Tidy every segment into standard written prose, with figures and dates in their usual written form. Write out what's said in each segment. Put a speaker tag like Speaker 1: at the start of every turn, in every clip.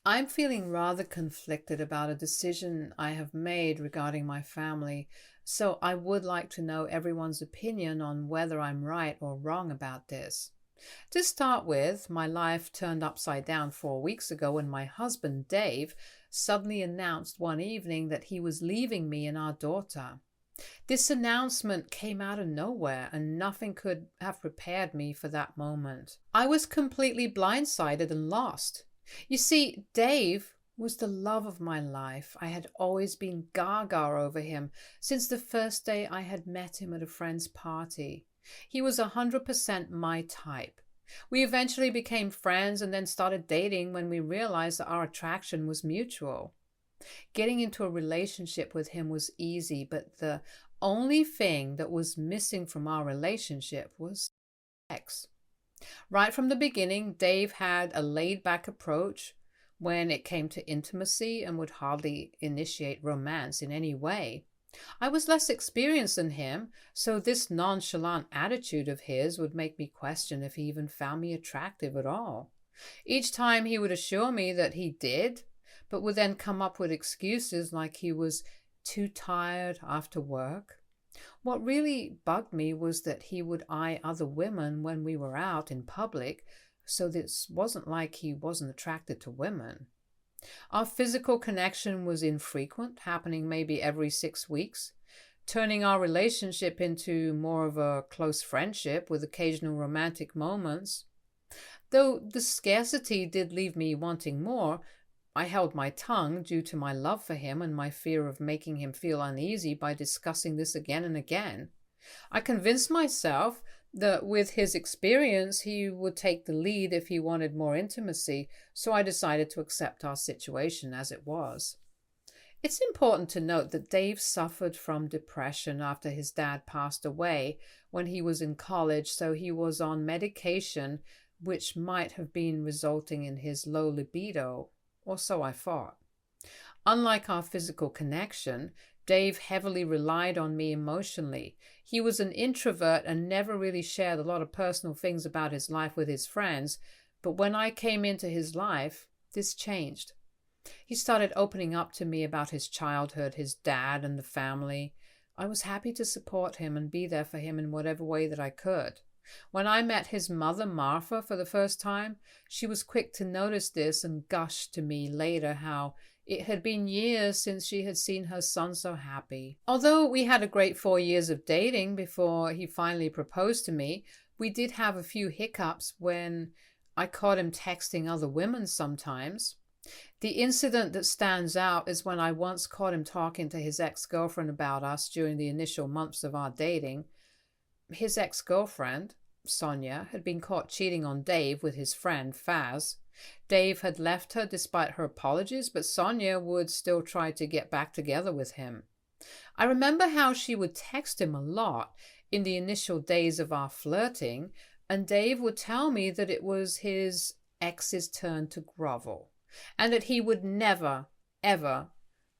Speaker 1: I'm feeling rather conflicted about a decision I have made regarding my family, so I would like to know everyone's opinion on whether I'm right or wrong about this. To start with, my life turned upside down 4 weeks ago when my husband, Dave, suddenly announced one evening that he was leaving me and our daughter. This announcement came out of nowhere, and nothing could have prepared me for that moment. I was completely blindsided and lost. You see, Dave was the love of my life. I had always been gaga over him since the first day I had met him at a friend's party. He was 100% my type. We eventually became friends and then started dating when we realized that our attraction was mutual. Getting into a relationship with him was easy, but the only thing that was missing from our relationship was sex. Right from the beginning, Dave had a laid back approach when it came to intimacy and would hardly initiate romance in any way. I was less experienced than him, so this nonchalant attitude of his would make me question if he even found me attractive at all. Each time he would assure me that he did, but would then come up with excuses like he was too tired after work. What really bugged me was that he would eye other women when we were out in public, so this wasn't like he wasn't attracted to women. Our physical connection was infrequent, happening maybe every 6 weeks, turning our relationship into more of a close friendship with occasional romantic moments. Though the scarcity did leave me wanting more, I held my tongue due to my love for him and my fear of making him feel uneasy by discussing this again and again. I convinced myself that with his experience, he would take the lead if he wanted more intimacy, so I decided to accept our situation as it was. It's important to note that Dave suffered from depression after his dad passed away when he was in college, so he was on medication, which might have been resulting in his low libido, or so I thought. Unlike our physical connection, Dave heavily relied on me emotionally. He was an introvert and never really shared a lot of personal things about his life with his friends, but when I came into his life, this changed. He started opening up to me about his childhood, his dad, and the family. I was happy to support him and be there for him in whatever way that I could. When I met his mother, Martha, for the first time, she was quick to notice this and gushed to me later how it had been years since she had seen her son so happy. Although we had a great 4 years of dating before he finally proposed to me, we did have a few hiccups when I caught him texting other women sometimes. The incident that stands out is when I once caught him talking to his ex-girlfriend about us during the initial months of our dating. His ex-girlfriend, Sonia, had been caught cheating on Dave with his friend Faz. Dave had left her despite her apologies, but Sonia would still try to get back together with him. I remember how she would text him a lot in the initial days of our flirting, and Dave would tell me that it was his ex's turn to grovel, and that he would never, ever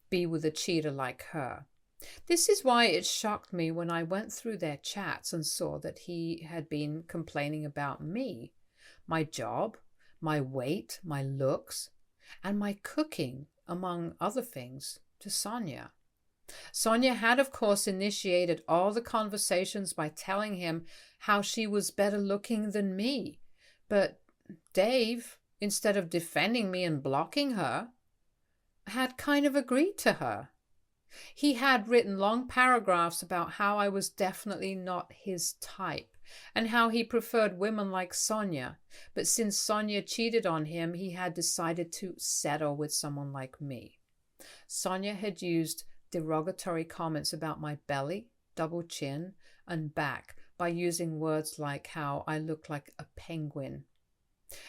Speaker 1: be with a cheater like her. This is why it shocked me when I went through their chats and saw that he had been complaining about me, my job, my weight, my looks, and my cooking, among other things, to Sonia. Sonia had, of course, initiated all the conversations by telling him how she was better looking than me, but Dave, instead of defending me and blocking her, had kind of agreed to her. He had written long paragraphs about how I was definitely not his type and how he preferred women like Sonia, but since Sonia cheated on him, he had decided to settle with someone like me. Sonia had used derogatory comments about my belly, double chin, and back by using words like how I looked like a penguin.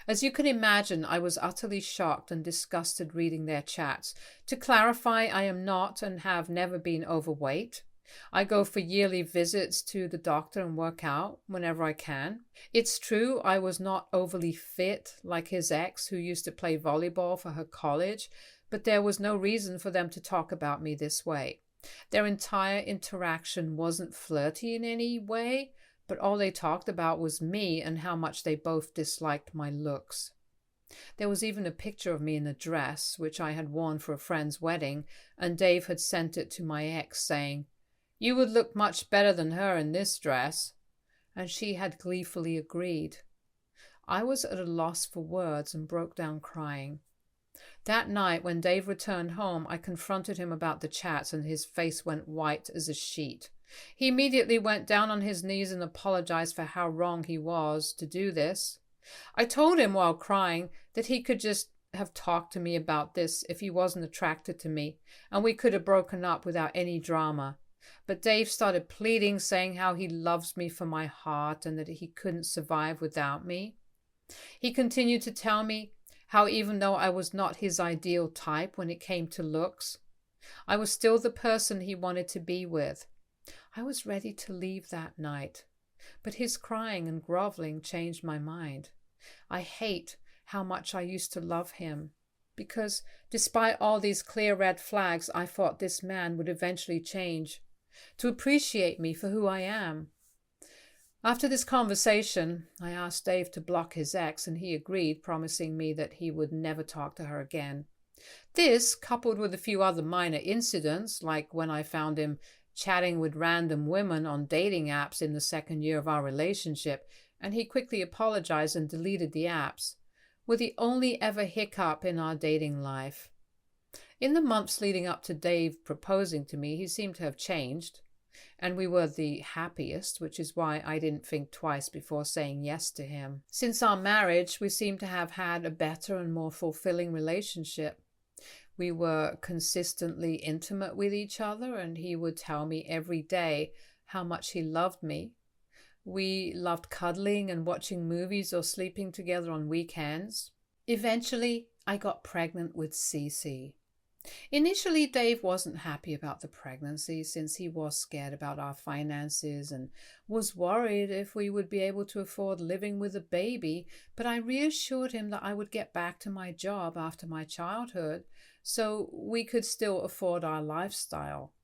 Speaker 1: As you can imagine, I was utterly shocked and disgusted reading their chats. To clarify, I am not and have never been overweight. I go for yearly visits to the doctor and work out whenever I can. It's true I was not overly fit like his ex, who used to play volleyball for her college, but there was no reason for them to talk about me this way. Their entire interaction wasn't flirty in any way, but all they talked about was me and how much they both disliked my looks. There was even a picture of me in a dress, which I had worn for a friend's wedding, and Dave had sent it to my ex saying, "You would look much better than her in this dress." And she had gleefully agreed. I was at a loss for words and broke down crying. That night, when Dave returned home, I confronted him about the chats and his face went white as a sheet. He immediately went down on his knees and apologized for how wrong he was to do this. I told him while crying that he could just have talked to me about this if he wasn't attracted to me, and we could have broken up without any drama. But Dave started pleading, saying how he loves me for my heart and that he couldn't survive without me. He continued to tell me how even though I was not his ideal type when it came to looks, I was still the person he wanted to be with. I was ready to leave that night, but his crying and groveling changed my mind. I hate how much I used to love him, because despite all these clear red flags, I thought this man would eventually change, to appreciate me for who I am. After this conversation, I asked Dave to block his ex, and he agreed, promising me that he would never talk to her again. This, coupled with a few other minor incidents, like when I found him chatting with random women on dating apps in the second year of our relationship, and he quickly apologized and deleted the apps, were the only ever hiccup in our dating life. In the months leading up to Dave proposing to me, he seemed to have changed, and we were the happiest, which is why I didn't think twice before saying yes to him. Since our marriage, we seem to have had a better and more fulfilling relationship. We were consistently intimate with each other, and he would tell me every day how much he loved me. We loved cuddling and watching movies or sleeping together on weekends. Eventually, I got pregnant with Cece. Initially, Dave wasn't happy about the pregnancy since he was scared about our finances and was worried if we would be able to afford living with a baby, but I reassured him that I would get back to my job after my childhood so we could still afford our lifestyle.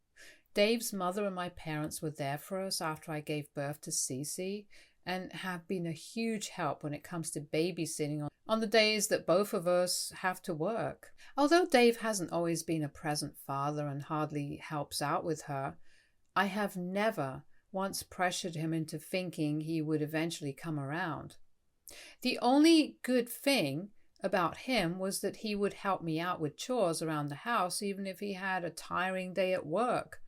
Speaker 1: Dave's mother and my parents were there for us after I gave birth to Cece and have been a huge help when it comes to babysitting on the days that both of us have to work. Although Dave hasn't always been a present father and hardly helps out with her, I have never once pressured him into thinking he would eventually come around. The only good thing about him was that he would help me out with chores around the house even if he had a tiring day at work,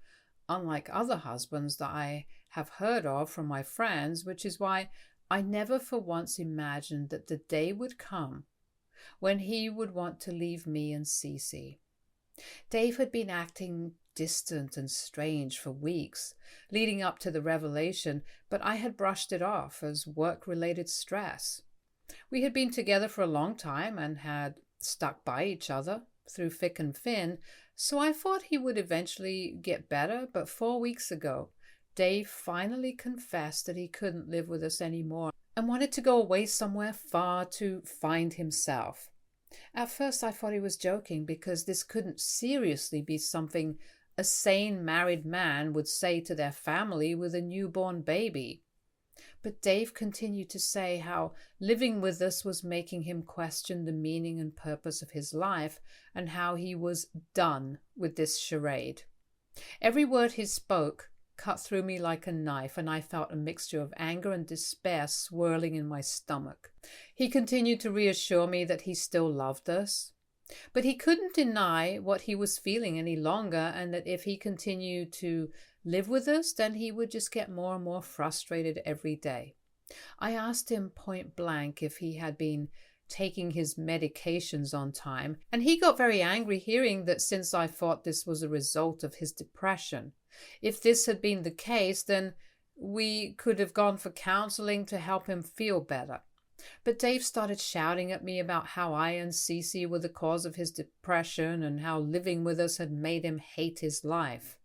Speaker 1: unlike other husbands that I have heard of from my friends, which is why I never for once imagined that the day would come when he would want to leave me and Cece. Dave had been acting distant and strange for weeks, leading up to the revelation, but I had brushed it off as work-related stress. We had been together for a long time and had stuck by each other through thick and thin, so I thought he would eventually get better, but 4 weeks ago, Dave finally confessed that he couldn't live with us anymore and wanted to go away somewhere far to find himself. At first I thought he was joking because this couldn't seriously be something a sane married man would say to their family with a newborn baby. But Dave continued to say how living with us was making him question the meaning and purpose of his life and how he was done with this charade. Every word he spoke cut through me like a knife, and I felt a mixture of anger and despair swirling in my stomach. He continued to reassure me that he still loved us, but he couldn't deny what he was feeling any longer, and that if he continued to live with us, then he would just get more and more frustrated every day. I asked him point blank if he had been taking his medications on time, and he got very angry hearing that since I thought this was a result of his depression. If this had been the case, then we could have gone for counseling to help him feel better. But Dave started shouting at me about how I and Cece were the cause of his depression and how living with us had made him hate his life.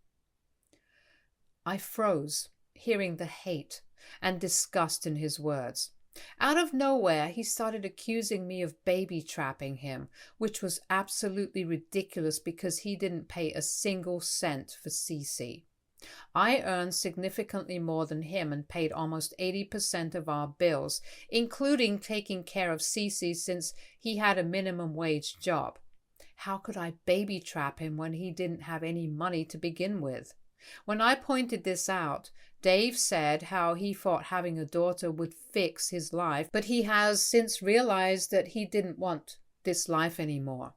Speaker 1: I froze, hearing the hate and disgust in his words. Out of nowhere, he started accusing me of baby trapping him, which was absolutely ridiculous because he didn't pay a single cent for Cece. I earned significantly more than him and paid almost 80% of our bills, including taking care of Cece since he had a minimum wage job. How could I baby trap him when he didn't have any money to begin with? When I pointed this out, Dave said how he thought having a daughter would fix his life, but he has since realized that he didn't want this life anymore.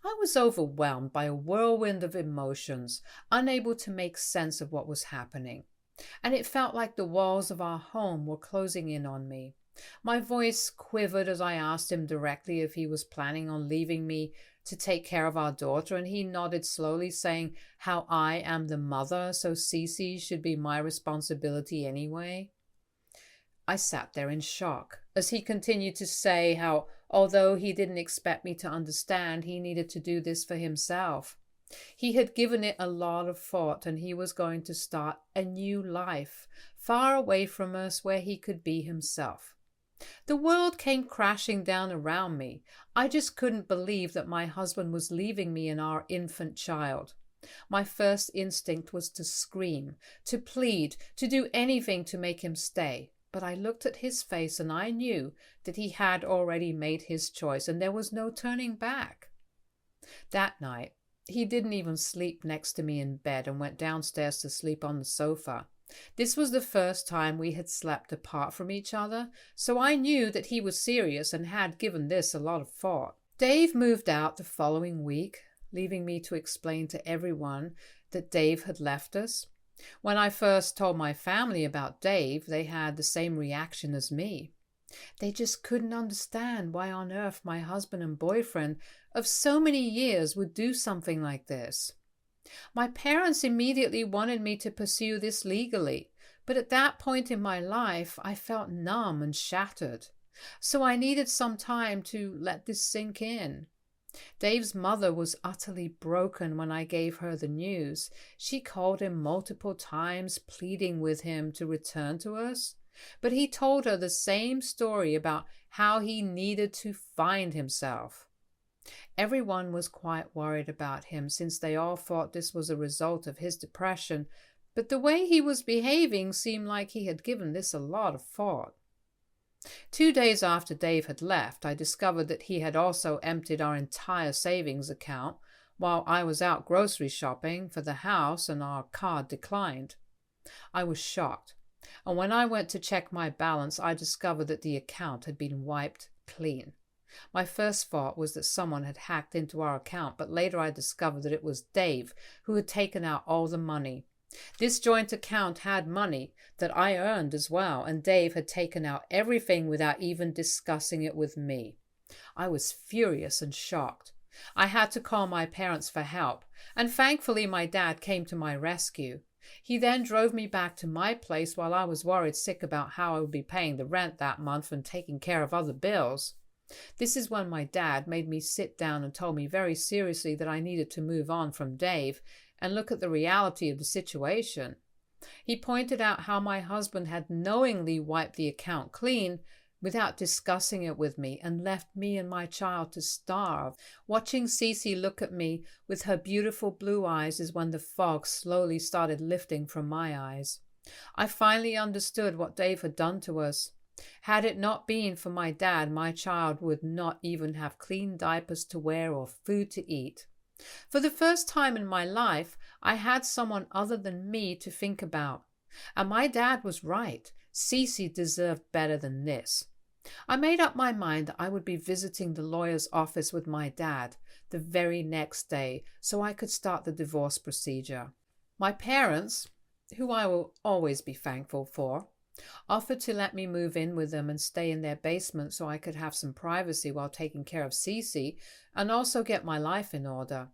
Speaker 1: I was overwhelmed by a whirlwind of emotions, unable to make sense of what was happening, and it felt like the walls of our home were closing in on me. My voice quivered as I asked him directly if he was planning on leaving me to take care of our daughter, and he nodded slowly, saying how I am the mother, so Cece should be my responsibility anyway. I sat there in shock as he continued to say how, although he didn't expect me to understand, he needed to do this for himself. He had given it a lot of thought and he was going to start a new life, far away from us where he could be himself. The world came crashing down around me. I just couldn't believe that my husband was leaving me and our infant child. My first instinct was to scream, to plead, to do anything to make him stay. But I looked at his face and I knew that he had already made his choice and there was no turning back. That night, he didn't even sleep next to me in bed and went downstairs to sleep on the sofa. This was the first time we had slept apart from each other, so I knew that he was serious and had given this a lot of thought. Dave moved out the following week, leaving me to explain to everyone that Dave had left us. When I first told my family about Dave, they had the same reaction as me. They just couldn't understand why on earth my husband and boyfriend of so many years would do something like this. My parents immediately wanted me to pursue this legally, but at that point in my life, I felt numb and shattered. So I needed some time to let this sink in. Dave's mother was utterly broken when I gave her the news. She called him multiple times, pleading with him to return to us. But he told her the same story about how he needed to find himself. Everyone was quite worried about him since they all thought this was a result of his depression, but the way he was behaving seemed like he had given this a lot of thought. 2 days after Dave had left, I discovered that he had also emptied our entire savings account while I was out grocery shopping for the house and our card declined. I was shocked, and when I went to check my balance, I discovered that the account had been wiped clean. My first thought was that someone had hacked into our account, but later I discovered that it was Dave who had taken out all the money. This joint account had money that I earned as well, and Dave had taken out everything without even discussing it with me. I was furious and shocked. I had to call my parents for help, and thankfully my dad came to my rescue. He then drove me back to my place while I was worried sick about how I would be paying the rent that month and taking care of other bills. This is when my dad made me sit down and told me very seriously that I needed to move on from Dave and look at the reality of the situation. He pointed out how my husband had knowingly wiped the account clean without discussing it with me and left me and my child to starve. Watching Cece look at me with her beautiful blue eyes is when the fog slowly started lifting from my eyes. I finally understood what Dave had done to us. Had it not been for my dad, my child would not even have clean diapers to wear or food to eat. For the first time in my life, I had someone other than me to think about. And my dad was right. Cece deserved better than this. I made up my mind that I would be visiting the lawyer's office with my dad the very next day so I could start the divorce procedure. My parents, who I will always be thankful for, offered to let me move in with them and stay in their basement so I could have some privacy while taking care of Cece and also get my life in order.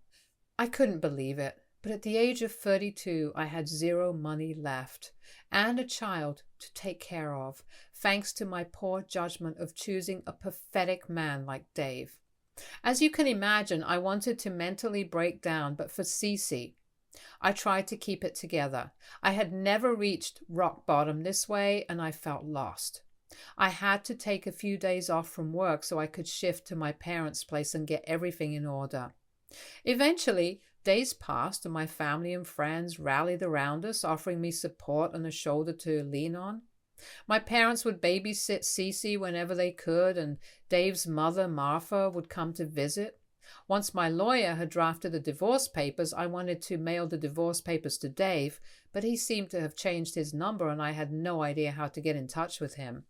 Speaker 1: I couldn't believe it, but at the age of 32, I had zero money left and a child to take care of, thanks to my poor judgment of choosing a pathetic man like Dave. As you can imagine, I wanted to mentally break down, but for Cece, I tried to keep it together. I had never reached rock bottom this way, and I felt lost. I had to take a few days off from work so I could shift to my parents' place and get everything in order. Eventually, days passed and my family and friends rallied around us, offering me support and a shoulder to lean on. My parents would babysit Cece whenever they could, and Dave's mother, Martha, would come to visit. Once my lawyer had drafted the divorce papers, I wanted to mail the divorce papers to Dave, but he seemed to have changed his number and I had no idea how to get in touch with him.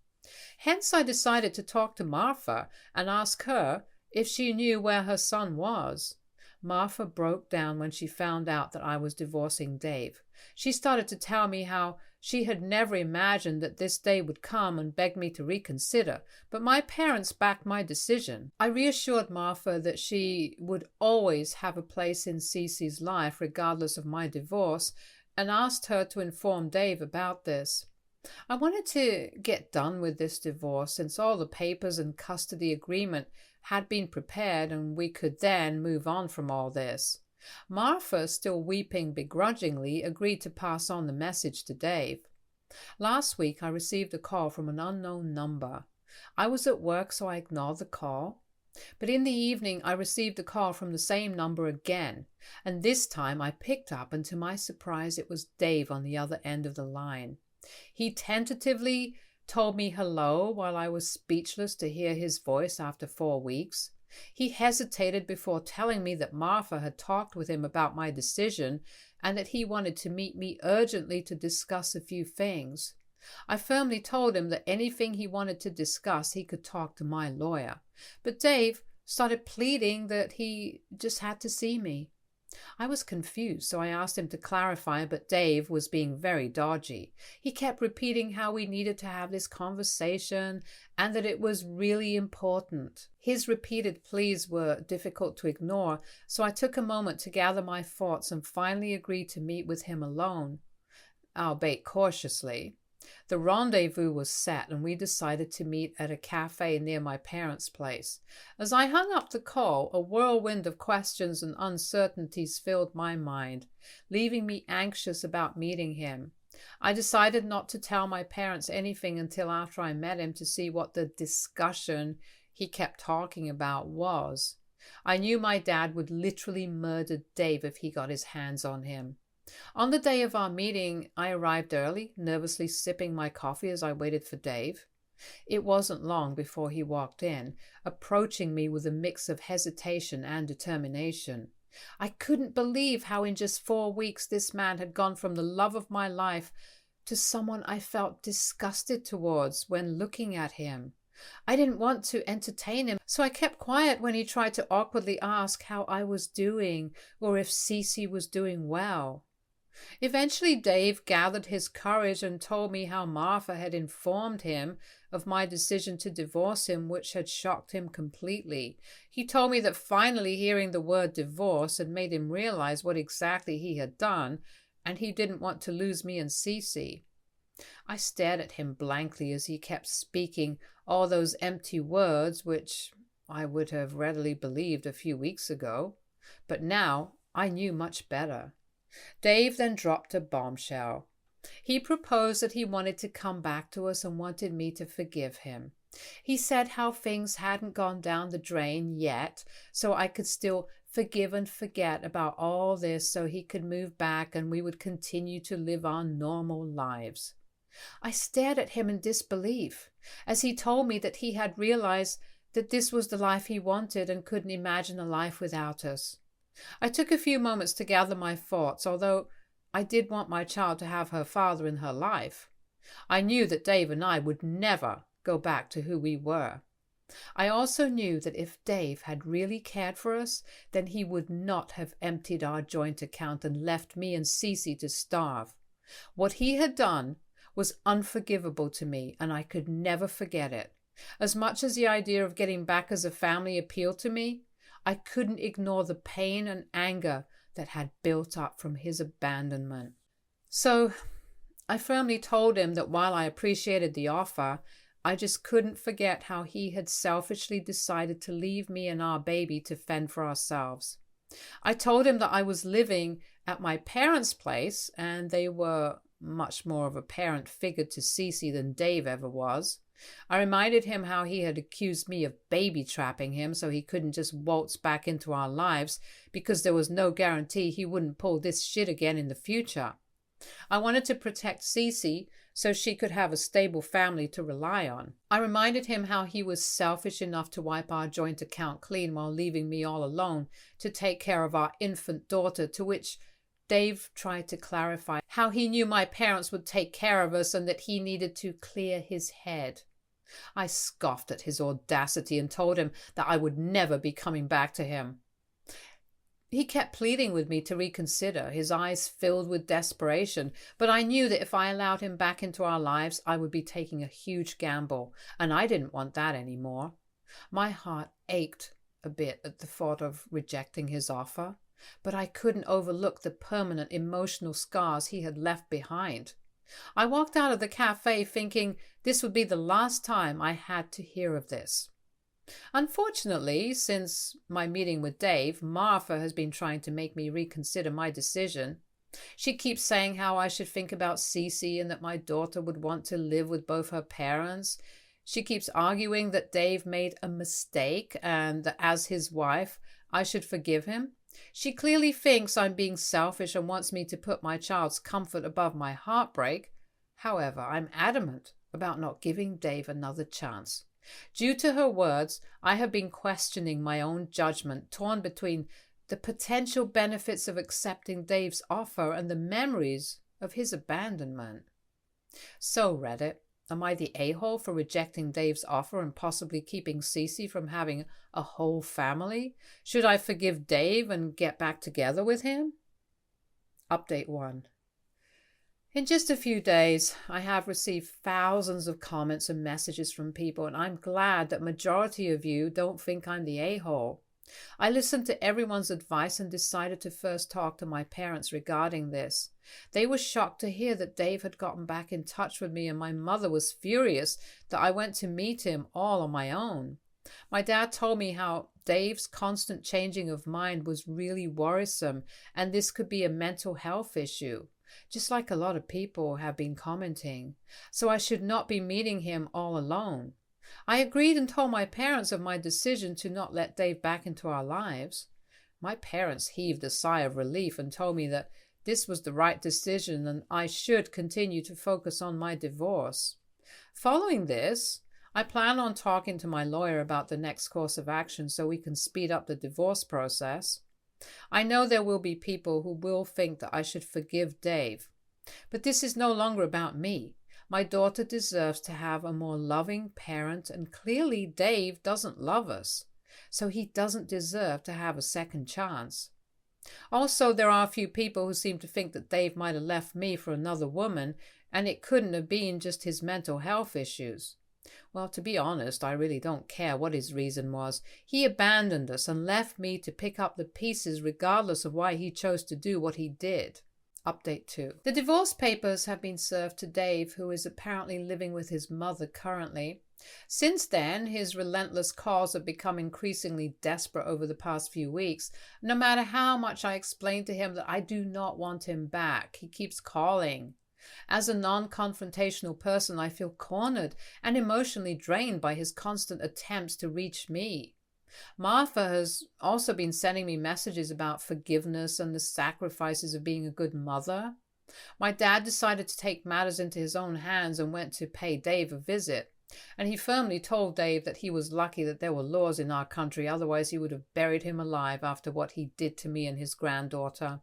Speaker 1: Hence, I decided to talk to Martha and ask her if she knew where her son was. Martha broke down when she found out that I was divorcing Dave. She started to tell me how she had never imagined that this day would come and begged me to reconsider, but my parents backed my decision. I reassured Martha that she would always have a place in Cece's life regardless of my divorce, and asked her to inform Dave about this. I wanted to get done with this divorce since all the papers and custody agreement had been prepared and we could then move on from all this. Martha, still weeping begrudgingly, agreed to pass on the message to Dave. Last week I received a call from an unknown number. I was at work, so I ignored the call. But in the evening I received a call from the same number again, and this time I picked up, and to my surprise it was Dave on the other end of the line. He tentatively told me hello while I was speechless to hear his voice after 4 weeks. He hesitated before telling me that Martha had talked with him about my decision and that he wanted to meet me urgently to discuss a few things. I firmly told him that anything he wanted to discuss he could talk to my lawyer, but Dave started pleading that he just had to see me. I was confused, so I asked him to clarify, but Dave was being very dodgy. He kept repeating how we needed to have this conversation and that it was really important. His repeated pleas were difficult to ignore, so I took a moment to gather my thoughts and finally agreed to meet with him alone, albeit cautiously. The rendezvous was set and we decided to meet at a cafe near my parents' place. As I hung up the call, a whirlwind of questions and uncertainties filled my mind, leaving me anxious about meeting him. I decided not to tell my parents anything until after I met him to see what the discussion he kept talking about was. I knew my dad would literally murder Dave if he got his hands on him. On the day of our meeting, I arrived early, nervously sipping my coffee as I waited for Dave. It wasn't long before he walked in, approaching me with a mix of hesitation and determination. I couldn't believe how in just 4 weeks this man had gone from the love of my life to someone I felt disgusted towards when looking at him. I didn't want to entertain him, so I kept quiet when he tried to awkwardly ask how I was doing or if Cece was doing well. Eventually Dave gathered his courage and told me how Martha had informed him of my decision to divorce him, which had shocked him completely. He told me that finally hearing the word divorce had made him realize what exactly he had done, and he didn't want to lose me and Cece. I stared at him blankly as he kept speaking all those empty words which I would have readily believed a few weeks ago, but now I knew much better. Dave then dropped a bombshell. He proposed that he wanted to come back to us and wanted me to forgive him. He said how things hadn't gone down the drain yet, so I could still forgive and forget about all this so he could move back and we would continue to live our normal lives. I stared at him in disbelief as he told me that he had realized that this was the life he wanted and couldn't imagine a life without us. I took a few moments to gather my thoughts, although I did want my child to have her father in her life. I knew that Dave and I would never go back to who we were. I also knew that if Dave had really cared for us, then he would not have emptied our joint account and left me and Cece to starve. What he had done was unforgivable to me, and I could never forget it. As much as the idea of getting back as a family appealed to me, I couldn't ignore the pain and anger that had built up from his abandonment. So I firmly told him that while I appreciated the offer, I just couldn't forget how he had selfishly decided to leave me and our baby to fend for ourselves. I told him that I was living at my parents' place and they were much more of a parent figure to Cece than Dave ever was. I reminded him how he had accused me of baby trapping him so he couldn't just waltz back into our lives because there was no guarantee he wouldn't pull this shit again in the future. I wanted to protect Cece so she could have a stable family to rely on. I reminded him how he was selfish enough to wipe our joint account clean while leaving me all alone to take care of our infant daughter, to which Dave tried to clarify how he knew my parents would take care of us and that he needed to clear his head. I scoffed at his audacity and told him that I would never be coming back to him. He kept pleading with me to reconsider, his eyes filled with desperation, but I knew that if I allowed him back into our lives, I would be taking a huge gamble, and I didn't want that anymore. My heart ached a bit at the thought of rejecting his offer, but I couldn't overlook the permanent emotional scars he had left behind. I walked out of the cafe thinking this would be the last time I had to hear of this. Unfortunately, since my meeting with Dave, Martha has been trying to make me reconsider my decision. She keeps saying how I should think about Cece and that my daughter would want to live with both her parents. She keeps arguing that Dave made a mistake and that as his wife, I should forgive him. She clearly thinks I'm being selfish and wants me to put my child's comfort above my heartbreak. However, I'm adamant about not giving Dave another chance. Due to her words, I have been questioning my own judgment, torn between the potential benefits of accepting Dave's offer and the memories of his abandonment. So, Reddit, am I the a-hole for rejecting Dave's offer and possibly keeping Cece from having a whole family? Should I forgive Dave and get back together with him? Update 1. In just a few days, I have received thousands of comments and messages from people, and I'm glad that majority of you don't think I'm the a-hole. I listened to everyone's advice and decided to first talk to my parents regarding this. They were shocked to hear that Dave had gotten back in touch with me, and my mother was furious that I went to meet him all on my own. My dad told me how Dave's constant changing of mind was really worrisome, and this could be a mental health issue, just like a lot of people have been commenting, so I should not be meeting him all alone. I agreed and told my parents of my decision to not let Dave back into our lives. My parents heaved a sigh of relief and told me that this was the right decision and I should continue to focus on my divorce. Following this, I plan on talking to my lawyer about the next course of action so we can speed up the divorce process. I know there will be people who will think that I should forgive Dave, but this is no longer about me. My daughter deserves to have a more loving parent, and clearly Dave doesn't love us, so he doesn't deserve to have a second chance. Also, there are a few people who seem to think that Dave might have left me for another woman, and it couldn't have been just his mental health issues. Well, to be honest, I really don't care what his reason was. He abandoned us and left me to pick up the pieces regardless of why he chose to do what he did. Update 2. The divorce papers have been served to Dave, who is apparently living with his mother currently. Since then, his relentless calls have become increasingly desperate over the past few weeks. No matter how much I explain to him that I do not want him back, he keeps calling. As a non-confrontational person, I feel cornered and emotionally drained by his constant attempts to reach me. Martha has also been sending me messages about forgiveness and the sacrifices of being a good mother. My dad decided to take matters into his own hands and went to pay Dave a visit. And he firmly told Dave that he was lucky that there were laws in our country, otherwise he would have buried him alive after what he did to me and his granddaughter.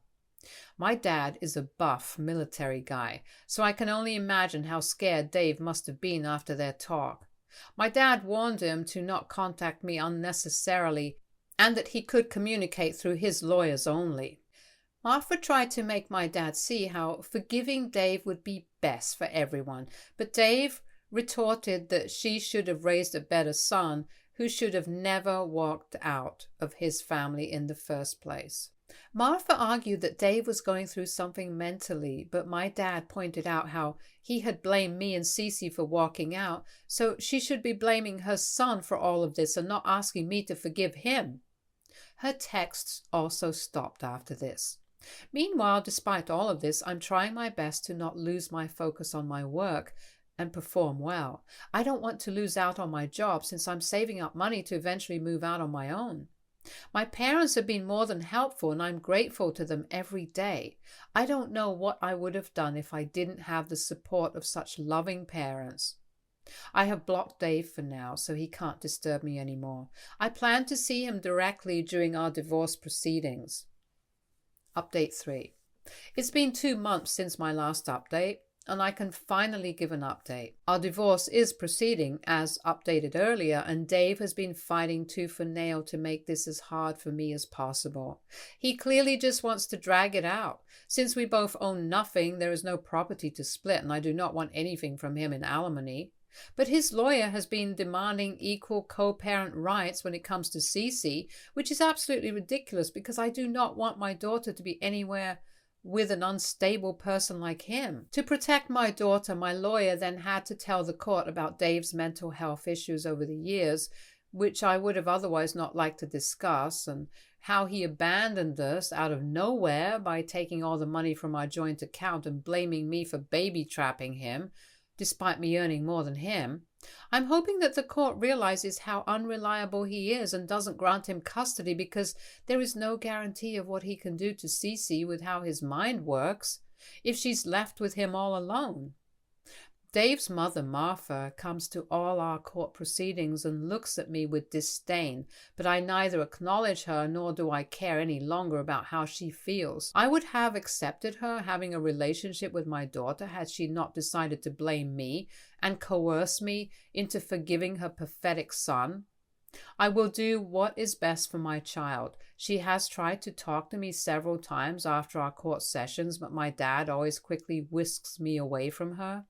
Speaker 1: My dad is a buff military guy, so I can only imagine how scared Dave must have been after their talk. My dad warned him to not contact me unnecessarily and that he could communicate through his lawyers only. Martha tried to make my dad see how forgiving Dave would be best for everyone, but Dave retorted that she should have raised a better son who should have never walked out of his family in the first place. Martha argued that Dave was going through something mentally, but my dad pointed out how he had blamed me and Cece for walking out, so she should be blaming her son for all of this and not asking me to forgive him. Her texts also stopped after this. Meanwhile, despite all of this, I'm trying my best to not lose my focus on my work and perform well. I don't want to lose out on my job since I'm saving up money to eventually move out on my own. My parents have been more than helpful and I'm grateful to them every day. I don't know what I would have done if I didn't have the support of such loving parents. I have blocked Dave for now, so he can't disturb me anymore. I plan to see him directly during our divorce proceedings. Update 3. It's been 2 months since my last update, and I can finally give an update. Our divorce is proceeding, as updated earlier, and Dave has been fighting tooth and nail to make this as hard for me as possible. He clearly just wants to drag it out. Since we both own nothing, there is no property to split, and I do not want anything from him in alimony. But his lawyer has been demanding equal co-parent rights when it comes to Cece, which is absolutely ridiculous because I do not want my daughter to be anywhere with an unstable person like him. To protect my daughter, my lawyer then had to tell the court about Dave's mental health issues over the years, which I would have otherwise not liked to discuss, and how he abandoned us out of nowhere by taking all the money from our joint account and blaming me for baby trapping him, despite me earning more than him. I'm hoping that the court realizes how unreliable he is and doesn't grant him custody because there is no guarantee of what he can do to Cece with how his mind works if she's left with him all alone. Dave's mother, Martha, comes to all our court proceedings and looks at me with disdain, but I neither acknowledge her nor do I care any longer about how she feels. I would have accepted her having a relationship with my daughter had she not decided to blame me and coerce me into forgiving her pathetic son. I will do what is best for my child. She has tried to talk to me several times after our court sessions, but my dad always quickly whisks me away from her.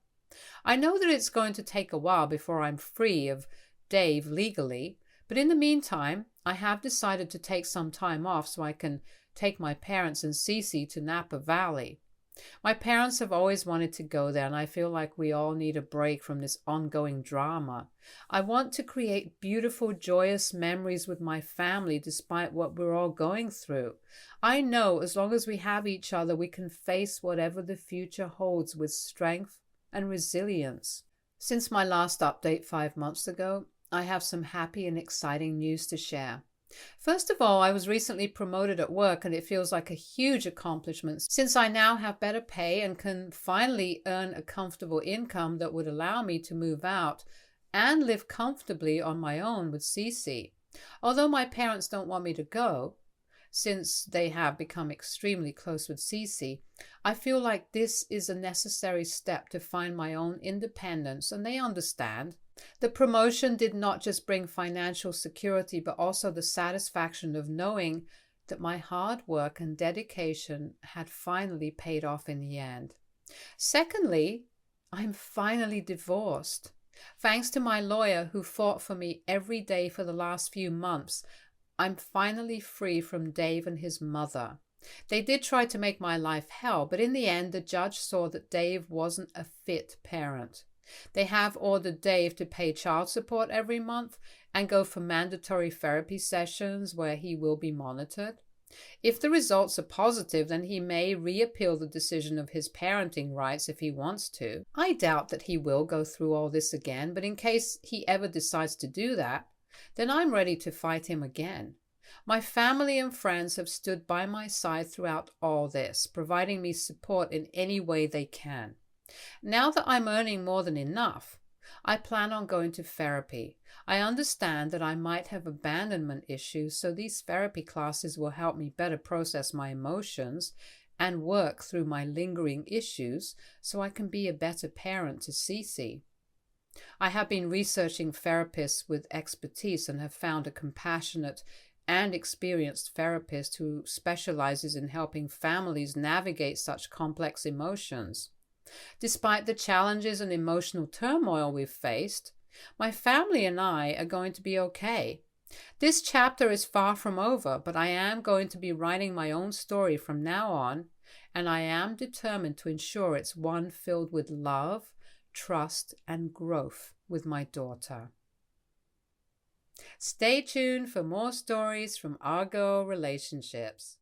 Speaker 1: I know that it's going to take a while before I'm free of Dave legally, but in the meantime, I have decided to take some time off so I can take my parents and Cece to Napa Valley. My parents have always wanted to go there, and I feel like we all need a break from this ongoing drama. I want to create beautiful, joyous memories with my family despite what we're all going through. I know as long as we have each other, we can face whatever the future holds with strength and resilience. Since my last update 5 months ago, I have some happy and exciting news to share. First of all, I was recently promoted at work and it feels like a huge accomplishment since I now have better pay and can finally earn a comfortable income that would allow me to move out and live comfortably on my own with Cece. Although my parents don't want me to go, since they have become extremely close with Cece, I feel like this is a necessary step to find my own independence, and they understand. The promotion did not just bring financial security, but also the satisfaction of knowing that my hard work and dedication had finally paid off in the end. Secondly, I'm finally divorced. Thanks to my lawyer who fought for me every day for the last few months, I'm finally free from Dave and his mother. They did try to make my life hell, but in the end, the judge saw that Dave wasn't a fit parent. They have ordered Dave to pay child support every month and go for mandatory therapy sessions where he will be monitored. If the results are positive, then he may reappeal the decision of his parenting rights if he wants to. I doubt that he will go through all this again, but in case he ever decides to do that, then I'm ready to fight him again. My family and friends have stood by my side throughout all this, providing me support in any way they can. Now that I'm earning more than enough, I plan on going to therapy. I understand that I might have abandonment issues, so these therapy classes will help me better process my emotions and work through my lingering issues so I can be a better parent to Cece. I have been researching therapists with expertise and have found a compassionate and experienced therapist who specializes in helping families navigate such complex emotions. Despite the challenges and emotional turmoil we've faced, my family and I are going to be okay. This chapter is far from over, but I am going to be writing my own story from now on, and I am determined to ensure it's one filled with love, trust, and growth with my daughter. Stay tuned for more stories from our girl relationships.